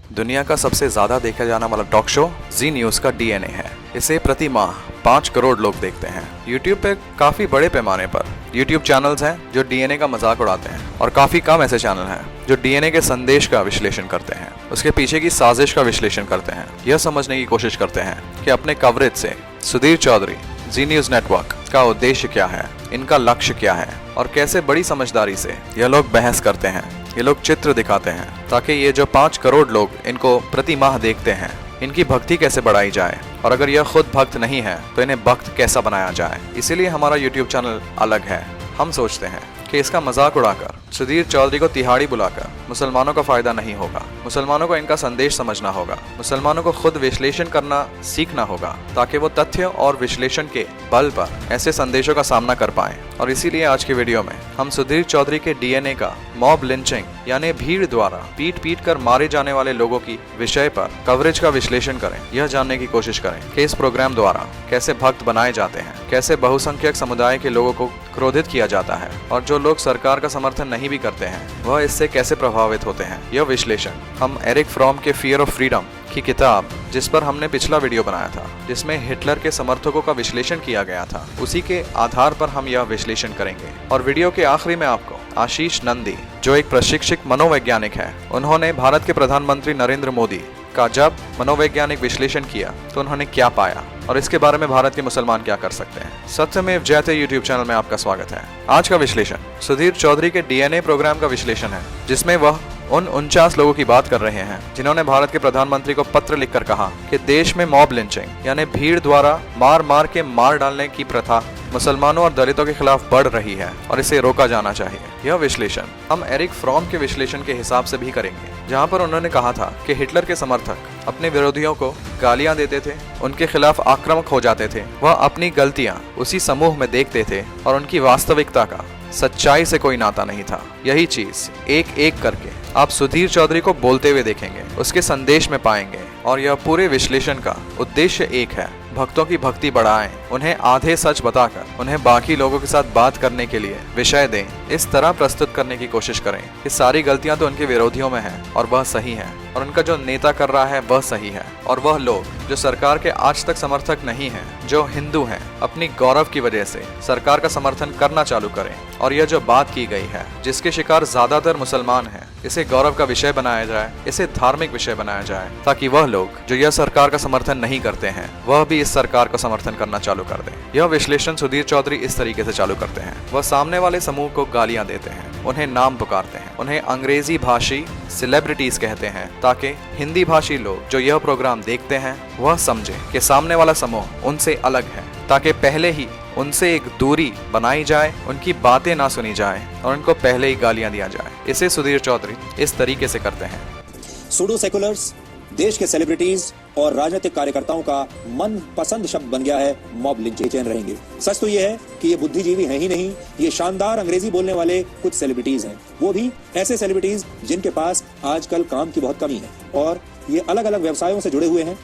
दुनिया का सबसे ज्यादा देखा जाने वाला टॉक शो जी न्यूज का डीएनए है। इसे प्रति माह 5 करोड़ लोग देखते हैं। YouTube पे काफी बड़े पैमाने पर YouTube चैनल्स हैं जो डीएनए का मजाक उड़ाते हैं और काफी कम ऐसे चैनल हैं जो डीएनए के संदेश का विश्लेषण करते हैं, उसके पीछे की साजिश का विश्लेषण करते हैं, यह समझने की कोशिश करते हैं कि अपने कवरेज से सुधीर चौधरी, जी न्यूज नेटवर्क का उद्देश्य क्या है, इनका लक्ष्य क्या है और कैसे बड़ी समझदारी से यह लोग बहस करते हैं, ये लोग चित्र दिखाते हैं ताकि ये जो 5 करोड़ लोग इनको प्रति माह देखते हैं, इनकी भक्ति कैसे बढ़ाई जाए और अगर यह खुद भक्त नहीं है तो इन्हें भक्त कैसा बनाया जाए। इसीलिए हमारा YouTube चैनल अलग है। हम सोचते हैं कि इसका मजाक उड़ाकर सुधीर चौधरी को तिहाड़ी बुलाकर मुसलमानों का फायदा नहीं होगा। मुसलमानों को इनका संदेश समझना होगा, मुसलमानों को खुद विश्लेषण करना सीखना होगा ताकि वो तथ्य और विश्लेषण के बल पर ऐसे संदेशों का सामना कर पाएं। और इसीलिए आज की वीडियो में हम सुधीर चौधरी के डीएनए का मॉब लिंचिंग यानी भीड़ द्वारा पीट पीट कर मारे जाने वाले लोगों की विषय पर कवरेज का विश्लेषण करें। यह जानने की कोशिश करें कि इस प्रोग्राम द्वारा कैसे भक्त बनाए जाते हैं, कैसे बहुसंख्यक समुदाय के लोगों को क्रोधित किया जाता है और जो लोग सरकार का समर्थन नहीं भी करते हैं वह इससे कैसे प्रभावित होते हैं। यह विश्लेषण हम एरिक फ्रॉम के फियर ऑफ फ्रीडम की किताब, जिस पर हमने पिछला वीडियो बनाया था जिसमें हिटलर के समर्थकों का विश्लेषण किया गया था, उसी के आधार पर हम यह विश्लेषण करेंगे। और वीडियो के आखिरी में आपको आशीष नंदी, जो एक प्रशिक्षित मनोवैज्ञानिक है, उन्होंने भारत के प्रधानमंत्री नरेंद्र मोदी का जब मनोवैज्ञानिक विश्लेषण किया तो उन्होंने क्या पाया और इसके बारे में भारत के मुसलमान क्या कर सकते हैं। सत्यमेव जयते यूट्यूब चैनल में आपका स्वागत है। आज का विश्लेषण सुधीर चौधरी के डीएनए प्रोग्राम का विश्लेषण है, जिसमें वह उन 49 लोगों की बात कर रहे हैं जिन्होंने भारत के प्रधानमंत्री को पत्र लिखकर कहा कि देश में मॉब लिंचिंग यानी भीड़ द्वारा मार के मार डालने की प्रथा मुसलमानों और दलितों के खिलाफ बढ़ रही है और इसे रोका जाना चाहिए। यह विश्लेषण हम एरिक फ्रॉम के विश्लेषण के हिसाब से भी करेंगे, जहां पर उन्होंने कहा था कि हिटलर के समर्थक अपने विरोधियों को गालियां देते थे, उनके खिलाफ आक्रामक हो जाते थे, वह अपनी गलतियां उसी समूह में देखते थे और उनकी वास्तविकता का सच्चाई से कोई नाता नहीं था। यही चीज एक एक करके आप सुधीर चौधरी को बोलते हुए देखेंगे, उसके संदेश में पाएंगे और यह पूरे विश्लेषण का उद्देश्य एक है, भक्तों की भक्ति बढ़ाएं, उन्हें आधे सच बताकर उन्हें बाकी लोगों के साथ बात करने के लिए विषय दें। इस तरह प्रस्तुत करने की कोशिश करें कि सारी गलतियां तो उनके विरोधियों में हैं और वह सही है और उनका जो नेता कर रहा है वह सही है और वह लोग जो सरकार के आज तक समर्थक नहीं हैं, जो हिंदू हैं, अपनी गौरव की वजह से सरकार का समर्थन करना चालू करें। और यह जो बात की गई है जिसके शिकार ज्यादातर मुसलमान हैं, इसे गौरव का विषय बनाया जाए, इसे धार्मिक विषय बनाया जाए ताकि वह लोग जो यह सरकार का समर्थन नहीं करते हैं वह भी इस सरकार का समर्थन करना चालू कर दें। यह विश्लेषण सुधीर चौधरी इस तरीके से चालू करते हैं, वह सामने वाले समूह को गालियां देते हैं, उन्हें नाम पुकारते हैं, उन्हें अंग्रेजी भाषी सेलिब्रिटीज कहते हैं ताकि हिंदी भाषी लोग जो यह प्रोग्राम देखते हैं वह समझे कि सामने वाला समूह उनसे अलग है, ताकि पहले ही उनसे एक दूरी बनाई जाए, उनकी बातें ना सुनी जाए और उनको पहले ही गालियां दिया जाए। इसे सुधीर चौधरी इस तरीके से करते हैं। सूडो सेकुलर्स देश के सेलिब्रिटीज और राजनीतिक कार्यकर्ताओं का मन पसंद शब्द बन गया है मॉब लिंचिंग रहेंगे। सच तो यह है कि ये बुद्धिजीवी हैं ही नहीं, ये शानदार अंग्रेजी बोलने वाले कुछ सेलिब्रिटीज हैं, वो भी ऐसे सेलिब्रिटीज जिनके पास आजकल काम की बहुत कमी है और ये अलग अलग व्यवसायों से जुड़े हुए हैं।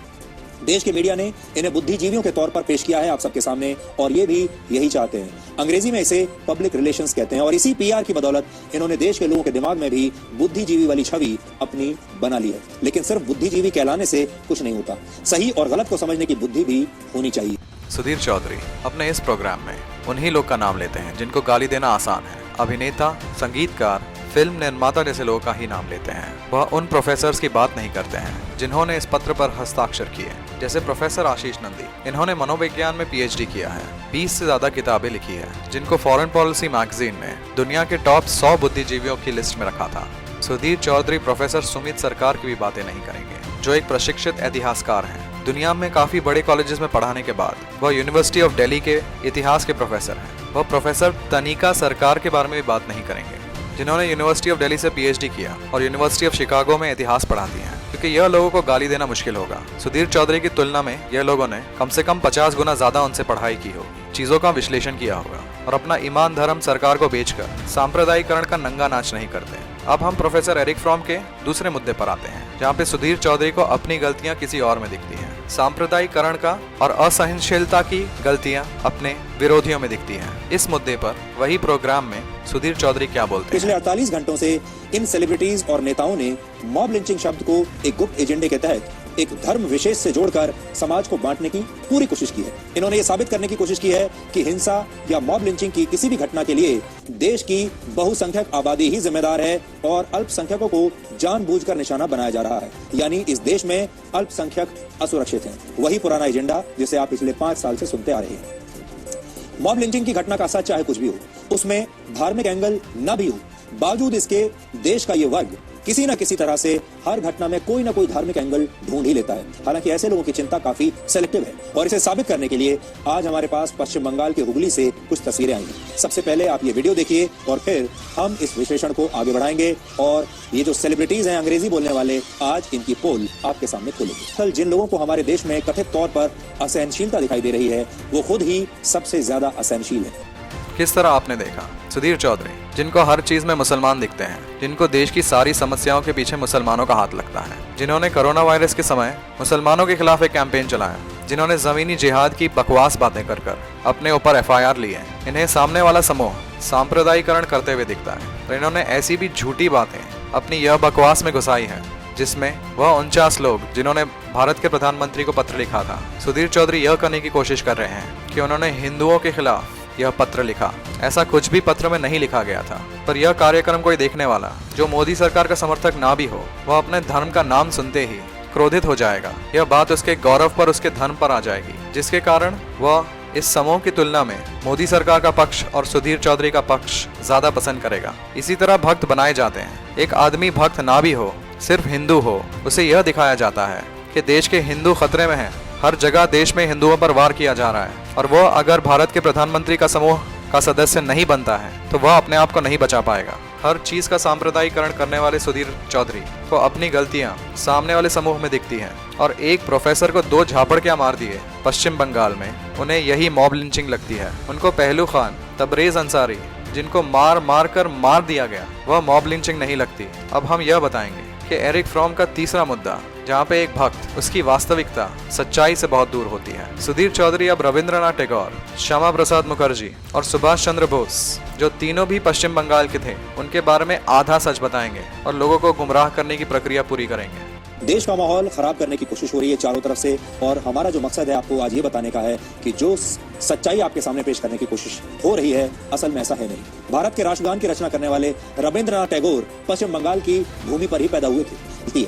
देश के मीडिया ने इन्हें बुद्धिजीवियों के तौर पर पेश किया है आप सबके सामने और ये भी यही चाहते हैं। अंग्रेजी में इसे पब्लिक रिलेशंस कहते हैं और इसी पीआर की बदौलत इन्होंने देश के लोगों के दिमाग में भी बुद्धिजीवी वाली छवि अपनी बना ली है। लेकिन सिर्फ बुद्धिजीवी कहलाने से कुछ नहीं होता, सही और गलत को समझने की बुद्धि भी होनी चाहिए। सुधीर चौधरी अपने इस प्रोग्राम में उन्हीं लोग का नाम लेते हैं जिनको गाली देना आसान है। अभिनेता, संगीतकार, फिल्म निर्माता जैसे लोगों का ही नाम लेते हैं। वह उन प्रोफेसर्स की बात नहीं करते हैं जिन्होंने इस पत्र पर हस्ताक्षर किए, जैसे प्रोफेसर आशीष नंदी। इन्होंने मनोविज्ञान में पीएचडी किया है, 20 से ज्यादा किताबें लिखी है, जिनको फॉरेन पॉलिसी मैगजीन में दुनिया के टॉप 100 बुद्धिजीवियों की लिस्ट में रखा था। सुधीर चौधरी प्रोफेसर सुमित सरकार की भी बातें नहीं करेंगे, जो एक प्रशिक्षित इतिहासकार हैं। दुनिया में काफी बड़े कॉलेजेस में पढ़ाने के बाद वह यूनिवर्सिटी ऑफ दिल्ली के इतिहास के प्रोफेसर हैं। वह प्रोफेसर तनिका सरकार के बारे में भी बात नहीं करेंगे, जिन्होंने यूनिवर्सिटी ऑफ दिल्ली से पीएचडी किया और यूनिवर्सिटी ऑफ शिकागो में इतिहास पढ़ाती हैं, क्योंकि यह लोगों को गाली देना मुश्किल होगा। सुधीर चौधरी की तुलना में यह लोगों ने कम से कम 50 गुना ज्यादा उनसे पढ़ाई की होगी, चीजों का विश्लेषण किया होगा और अपना ईमान धर्म सरकार को बेचकर सांप्रदायिकरण का नंगा नाच नहीं करते। अब हम प्रोफेसर एरिक फ्रॉम के दूसरे मुद्दे पर आते हैं, जहाँ पे सुधीर चौधरी को अपनी गलतियां किसी और में दिखती हैं। सांप्रदायिकरण का और असहनशीलता की गलतियां अपने विरोधियों में दिखती हैं। इस मुद्दे पर वही प्रोग्राम में सुधीर चौधरी क्या बोलते हैं। पिछले 48 घंटों से इन सेलिब्रिटीज और नेताओं ने मॉब लिंचिंग शब्द को एक गुप्त एजेंडे के तहत एक धर्म विशेष से जोड़कर समाज को बांटने की पूरी कोशिश की है। इन्होंने ये साबित करने की कोशिश की है कि हिंसा या मॉब लिंचिंग की किसी भी घटना के लिए देश की बहुसंख्यक आबादी ही जिम्मेदार है और अल्पसंख्यकों को जानबूझकर निशाना बनाया जा रहा है। यानी इस देश में अल्पसंख्यक असुरक्षित हैं। वही पुराना एजेंडा जिसे आप पिछले 5 साल से सुनते आ रहे हैं। मॉब लिंचिंग की घटना का सच चाहे कुछ भी हो, उसमें धार्मिक एंगल न भी हो, बावजूद इसके देश का ये वर्ग किसी न किसी तरह से हर घटना में कोई ना कोई धार्मिक एंगल ढूंढ ही लेता है। हालांकि ऐसे लोगों की चिंता काफी सेलेक्टिव है और इसे साबित करने के लिए आज हमारे पास पश्चिम बंगाल के हुगली से कुछ तस्वीरें आई हैं। सबसे पहले आप ये वीडियो देखिए और फिर हम इस विश्लेषण को आगे बढ़ाएंगे और ये जो सेलिब्रिटीज हैं अंग्रेजी बोलने वाले, आज इनकी पोल आपके सामने खोलेंगे। कल जिन लोगों को हमारे देश में कथित तौर पर असहनशीलता दिखाई दे रही है वो खुद ही सबसे ज्यादा असहनशील है। किस तरह आपने देखा सुधीर चौधरी, जिनको हर चीज में मुसलमान दिखते हैं, जिनको देश की सारी समस्याओं के पीछे मुसलमानों का हाथ लगता है, जिन्होंने कोरोना वायरस के समय मुसलमानों के खिलाफ एक कैंपेन चलाया, जिन्होंने जमीनी जिहाद की बकवास बातें कर अपने ऊपर FIR ली है, इन्हें सामने वाला समूह सांप्रदायिकरण करते हुए दिखता है। और इन्होंने ऐसी भी झूठी बातें अपनी यह बकवास में घुसाई है जिसमें वह 49 लोग जिन्होंने भारत के प्रधानमंत्री को पत्र लिखा था। सुधीर चौधरी यह करने की कोशिश कर रहे हैं कि उन्होंने हिंदुओं के खिलाफ यह पत्र लिखा। ऐसा कुछ भी पत्र में नहीं लिखा गया था, पर यह कार्यक्रम कोई देखने वाला जो मोदी सरकार का समर्थक ना भी हो, वह अपने धर्म का नाम सुनते ही क्रोधित हो जाएगा। यह बात उसके गौरव पर, उसके धर्म पर आ जाएगी, जिसके कारण वह इस समूह की तुलना में मोदी सरकार का पक्ष और सुधीर चौधरी का पक्ष ज्यादा पसंद करेगा। इसी तरह भक्त बनाए जाते हैं। एक आदमी भक्त ना भी हो, सिर्फ हिंदू हो, उसे यह दिखाया जाता है कि देश के हिंदू खतरे में हैं। हर जगह देश में हिंदुओं पर वार किया जा रहा है और वह अगर भारत के प्रधानमंत्री का समूह का सदस्य नहीं बनता है तो वह अपने आप को नहीं बचा पाएगा। हर चीज का सांप्रदायिकरण करने वाले सुधीर चौधरी को अपनी गलतियां सामने वाले समूह में दिखती हैं और एक प्रोफेसर को 2 झापड़ क्या मार दिए पश्चिम बंगाल में, उन्हें यही मॉब लिंचिंग लगती है। उनको पहलू खान, तबरेज अंसारी, जिनको मार कर मार दिया गया, वह मॉब लिंचिंग नहीं लगती। अब हम यह बताएंगे कि एरिक फ्रॉम का तीसरा मुद्दा, जहाँ पे एक भक्त उसकी वास्तविकता सच्चाई से बहुत दूर होती है। सुधीर चौधरी अब रविंद्रनाथ टैगोर, श्यामा प्रसाद मुखर्जी और सुभाष चंद्र बोस, जो तीनों भी पश्चिम बंगाल के थे, उनके बारे में आधा सच बताएंगे और लोगों को गुमराह करने की प्रक्रिया पूरी करेंगे। देश का माहौल खराब करने की कोशिश हो रही है चारों तरफ से और हमारा जो मकसद है आपको आज ये बताने का है कि जो सच्चाई आपके सामने पेश करने की कोशिश हो रही है असल में ऐसा है नहीं। भारत के राष्ट्रगान की रचना करने वाले रविंद्रनाथ टैगोर पश्चिम बंगाल की भूमि पर ही पैदा हुए थे।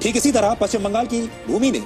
ठीक इसी तरह पश्चिम बंगाल की भूमि ने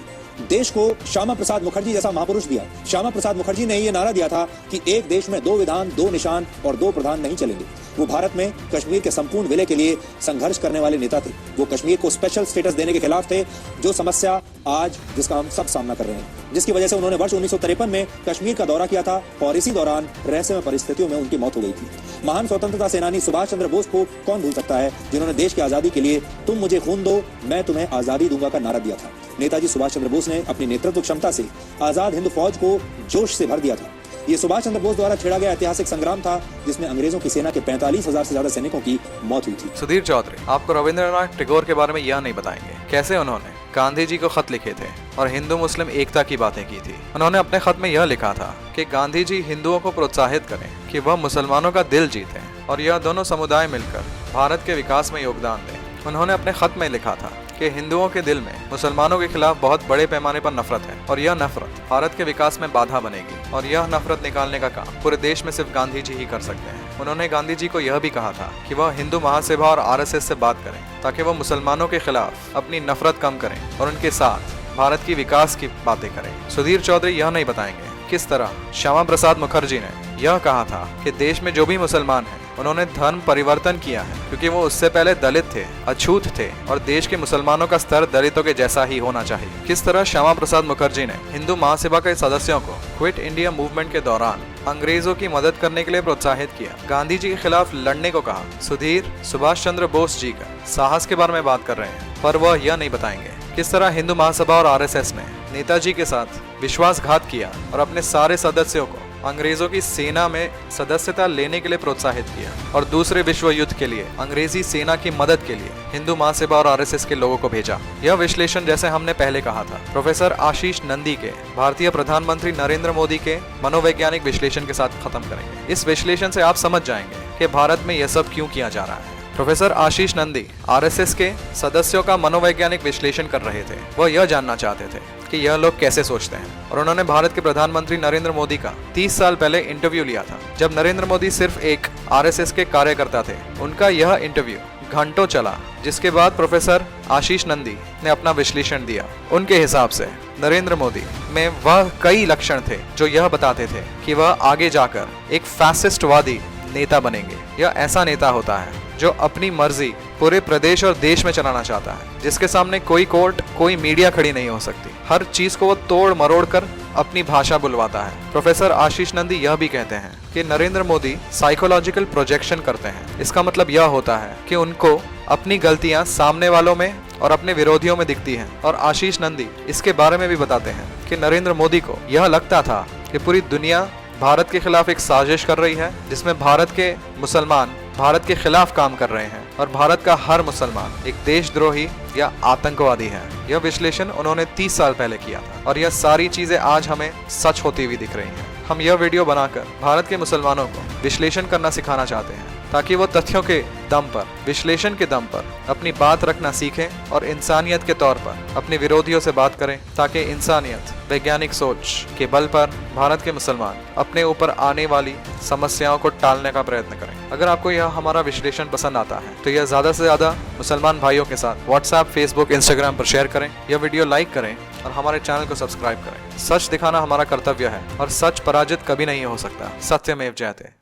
देश को श्यामा प्रसाद मुखर्जी जैसा महापुरुष दिया। श्यामा प्रसाद मुखर्जी ने यह नारा दिया था कि एक देश में 2 विधान, 2 निशान और 2 प्रधान नहीं चलेंगे। वो भारत में कश्मीर के संपूर्ण विलय के लिए संघर्ष करने वाले नेता थे। वो कश्मीर को स्पेशल स्टेटस देने के खिलाफ थे, जो समस्या आज जिसका हम सब सामना कर रहे हैं, जिसकी वजह से उन्होंने वर्ष 1953 में कश्मीर का दौरा किया था और इसी दौरान रहस्यमय परिस्थितियों में उनकी मौत हो गई थी। महान स्वतंत्रता सेनानी सुभाष चंद्र बोस को कौन भूल सकता है, जिन्होंने देश की आजादी के लिए तुम मुझे खून दो मैं तुम्हें आजादी दूंगा का नारा दिया था। नेताजी सुभाष चंद्र बोस ने अपनी नेतृत्व क्षमता से आजाद हिंद फौज को जोश से भर दिया था। ये सुभाष चंद्र बोस द्वारा छेड़ा गया ऐतिहासिक संग्राम था जिसमें अंग्रेजों की सेना के 45,000 से ज्यादा सैनिकों की मौत हुई थी। सुधीर चौधरी आपको रविंद्रनाथ टैगोर के बारे में यह नहीं बताएंगे कैसे उन्होंने गांधी जी को खत लिखे थे और हिंदू मुस्लिम एकता की बातें की थी। उन्होंने अपने खत में यह लिखा था कि गांधी जी हिंदुओं को प्रोत्साहित करें कि वह मुसलमानों का दिल जीतें और यह दोनों समुदाय मिलकर भारत के विकास में योगदान दें। उन्होंने अपने खत में लिखा था कि हिंदुओं के दिल में मुसलमानों के खिलाफ बहुत बड़े पैमाने पर नफरत है और यह नफरत भारत के विकास में बाधा बनेगी और यह नफरत निकालने का काम पूरे देश में सिर्फ गांधी जी ही कर सकते हैं। उन्होंने गांधी जी को यह भी कहा था कि वह हिंदू महासभा और RSS से बात करें ताकि वह मुसलमानों के खिलाफ अपनी नफरत कम करें और उनके साथ भारत की विकास की बातें करें। सुधीर चौधरी यह नहीं बताएंगे किस तरह श्यामा प्रसाद मुखर्जी ने यह कहा था कि देश में जो भी मुसलमान हैं उन्होंने धर्म परिवर्तन किया है क्योंकि वो उससे पहले दलित थे, अछूत थे और देश के मुसलमानों का स्तर दलितों के जैसा ही होना चाहिए। किस तरह श्यामा प्रसाद मुखर्जी ने हिंदू महासभा के सदस्यों को क्विट इंडिया मूवमेंट के दौरान अंग्रेजों की मदद करने के लिए प्रोत्साहित किया, गांधी जी के खिलाफ लड़ने को कहा। सुधीर सुभाष चंद्र बोस जी का साहस के बारे में बात कर रहे हैं पर वह यह नहीं बताएंगे किस तरह हिंदू महासभा और RSS ने नेताजी के साथ विश्वासघात किया और अपने सारे सदस्यों को अंग्रेजों की सेना में सदस्यता लेने के लिए प्रोत्साहित किया और दूसरे विश्व युद्ध के लिए अंग्रेजी सेना की मदद के लिए हिंदू महासभा और आरएसएस के लोगों को भेजा। यह विश्लेषण जैसे हमने पहले कहा था प्रोफेसर आशीष नंदी के भारतीय प्रधानमंत्री नरेंद्र मोदी के मनोवैज्ञानिक विश्लेषण के साथ खत्म करेंगे। इस विश्लेषण से आप समझ जाएंगे कि भारत में यह सब क्यों किया जा रहा है। प्रोफेसर आशीष नंदी आरएसएस के सदस्यों का मनोवैज्ञानिक विश्लेषण कर रहे थे। वह यह जानना चाहते थे कि यह लोग कैसे सोचते हैं और उन्होंने भारत के प्रधानमंत्री नरेंद्र मोदी का 30 साल पहले इंटरव्यू लिया था, जब नरेंद्र मोदी सिर्फ एक आरएसएस के कार्यकर्ता थे। उनका यह इंटरव्यू घंटों चला, जिसके बाद प्रोफेसर आशीष नंदी ने अपना विश्लेषण दिया। उनके हिसाब से नरेंद्र मोदी में वह कई लक्षण थे जो यह बताते थे कि वह आगे जाकर एक फैसिस्टवादी नेता बनेंगे। यह ऐसा नेता होता है जो अपनी मर्जी पूरे प्रदेश और देश में चलाना चाहता है, जिसके सामने कोई कोर्ट, कोई मीडिया खड़ी नहीं हो सकती। हर चीज को वो तोड़ मरोड़ कर अपनी भाषा बुलवाता है। प्रोफेसर आशीष नंदी यह भी कहते हैं कि नरेंद्र मोदी साइकोलॉजिकल प्रोजेक्शन करते हैं। इसका मतलब यह होता है कि उनको अपनी गलतियां सामने वालों में और अपने विरोधियों में दिखती हैं। और आशीष नंदी इसके बारे में भी बताते हैं कि नरेंद्र मोदी को यह लगता था कि पूरी दुनिया भारत के खिलाफ एक साजिश कर रही है, जिसमें भारत के मुसलमान भारत के खिलाफ काम कर रहे हैं और भारत का हर मुसलमान एक देशद्रोही या आतंकवादी है। यह विश्लेषण उन्होंने 30 साल पहले किया था और यह सारी चीजें आज हमें सच होती हुई दिख रही हैं। हम यह वीडियो बनाकर भारत के मुसलमानों को विश्लेषण करना सिखाना चाहते हैं, ताकि वो तथ्यों के दम पर, विश्लेषण के दम पर अपनी बात रखना सीखें और इंसानियत के तौर पर अपने विरोधियों से बात करें, ताकि इंसानियत वैज्ञानिक सोच के बल पर भारत के मुसलमान अपने ऊपर आने वाली समस्याओं को टालने का प्रयत्न करें। अगर आपको यह हमारा विश्लेषण पसंद आता है तो यह ज्यादा से ज्यादा मुसलमान भाइयों के साथ व्हाट्सएप, फेसबुक, इंस्टाग्राम पर शेयर करें। यह वीडियो लाइक करें और हमारे चैनल को सब्सक्राइब करें। सच दिखाना हमारा कर्तव्य है और सच पराजित कभी नहीं हो सकता। सत्यमेव जयते।